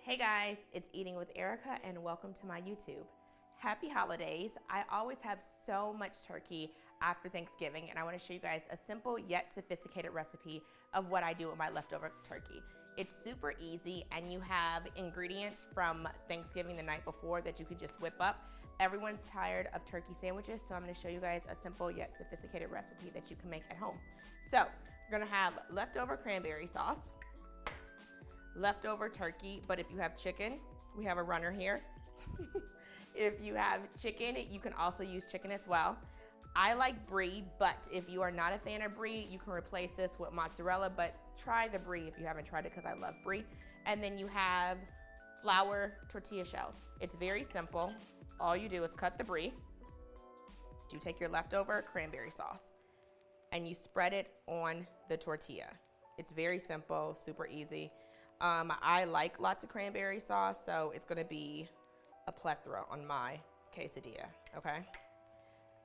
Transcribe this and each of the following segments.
Hey guys, it's Eating with Erica and welcome to my YouTube. Happy holidays. I always have so much turkey after Thanksgiving and I want to show you guys a simple yet sophisticated recipe of what I do with my leftover turkey. It's super easy and you have ingredients from Thanksgiving the night before that you could just whip up. Everyone's tired of turkey sandwiches, so I'm going to show you guys a simple yet sophisticated recipe that you can make at home. So, we're going to have leftover cranberry sauce, leftover turkey, but if you have chicken, we have a runner here. If you have chicken, you can also use chicken as well. I like brie, but if you are not a fan of brie, you can replace this with mozzarella, but try the brie if you haven't tried it because I love brie. And then you have flour tortilla shells. It's very simple. All you do is cut the brie. You take your leftover cranberry sauce and you spread it on the tortilla. It's very simple, super easy. I like lots of cranberry sauce, so it's gonna be a plethora on my quesadilla, okay?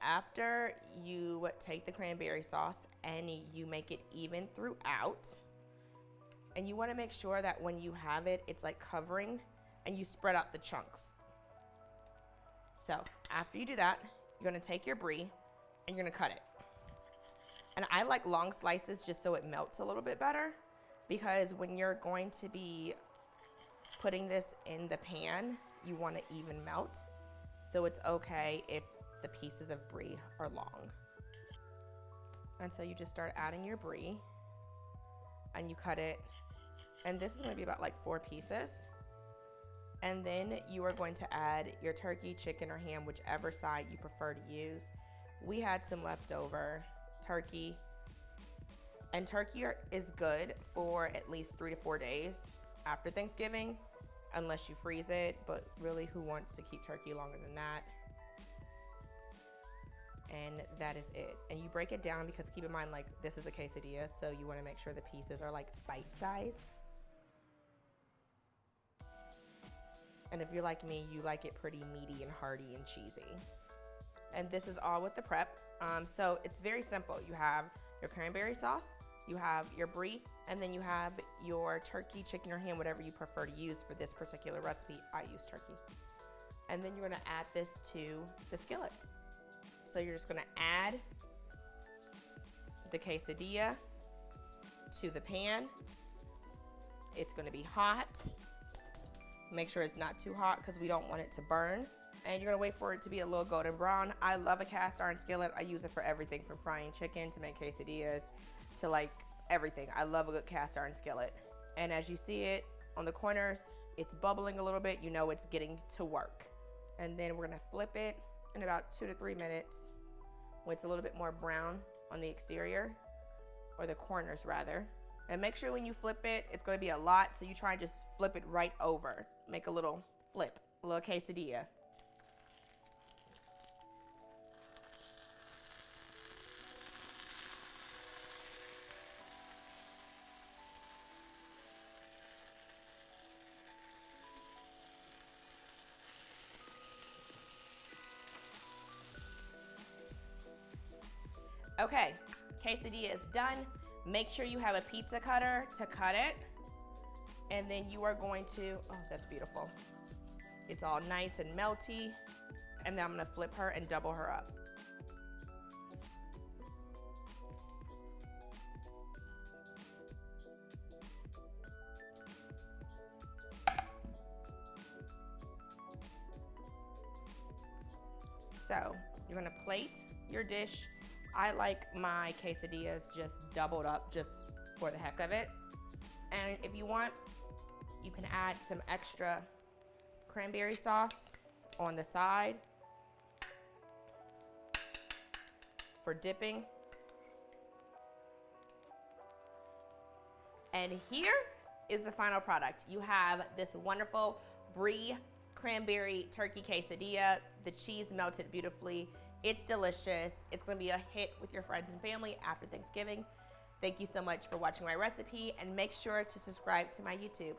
After you take the cranberry sauce and you make it even throughout, and you wanna make sure that when you have it, it's like covering and you spread out the chunks. So after you do that, you're gonna take your brie and you're gonna cut it. And I like long slices just so it melts a little bit better, because when you're going to be putting this in the pan, you want to even melt. So it's okay if the pieces of brie are long. And so you just start adding your brie and you cut it. And this is going to be about like 4 pieces. And then you are going to add your turkey, chicken, or ham, whichever side you prefer to use. We had some leftover turkey. And turkey is good for at least 3 to 4 days after Thanksgiving, unless you freeze it, but really who wants to keep turkey longer than that? And that is it. And you break it down because keep in mind, like, this is a quesadilla, so you wanna make sure the pieces are like bite size. And if you're like me, you like it pretty meaty and hearty and cheesy. And this is all with the prep. So it's very simple. You have your cranberry sauce, you have your brie, and then you have your turkey, chicken, or ham, whatever you prefer to use for this particular recipe. I use turkey. And then you're gonna add this to the skillet. So you're just gonna add the quesadilla to the pan. It's gonna be hot. Make sure it's not too hot because we don't want it to burn. And you're gonna wait for it to be a little golden brown. I love a cast iron skillet. I use it for everything from frying chicken to make quesadillas to like everything. I love a good cast iron skillet. And as you see it on the corners, it's bubbling a little bit. You know it's getting to work. And then we're gonna flip it in about 2 to 3 minutes when it's a little bit more brown on the exterior, or the corners rather. And make sure when you flip it, it's gonna be a lot, so you try and just flip it right over. Make a little flip, a little quesadilla. Okay, quesadilla is done. Make sure you have a pizza cutter to cut it. And then you are going to, oh, that's beautiful. It's all nice and melty. And then I'm gonna flip her and double her up. So you're gonna plate your dish. I like my quesadillas just doubled up just for the heck of it. And if you want, you can add some extra cranberry sauce on the side for dipping. And here is the final product. You have this wonderful brie cranberry turkey quesadilla. The cheese melted beautifully. It's delicious. It's gonna be a hit with your friends and family after Thanksgiving. Thank you so much for watching my recipe, and make sure to subscribe to my YouTube.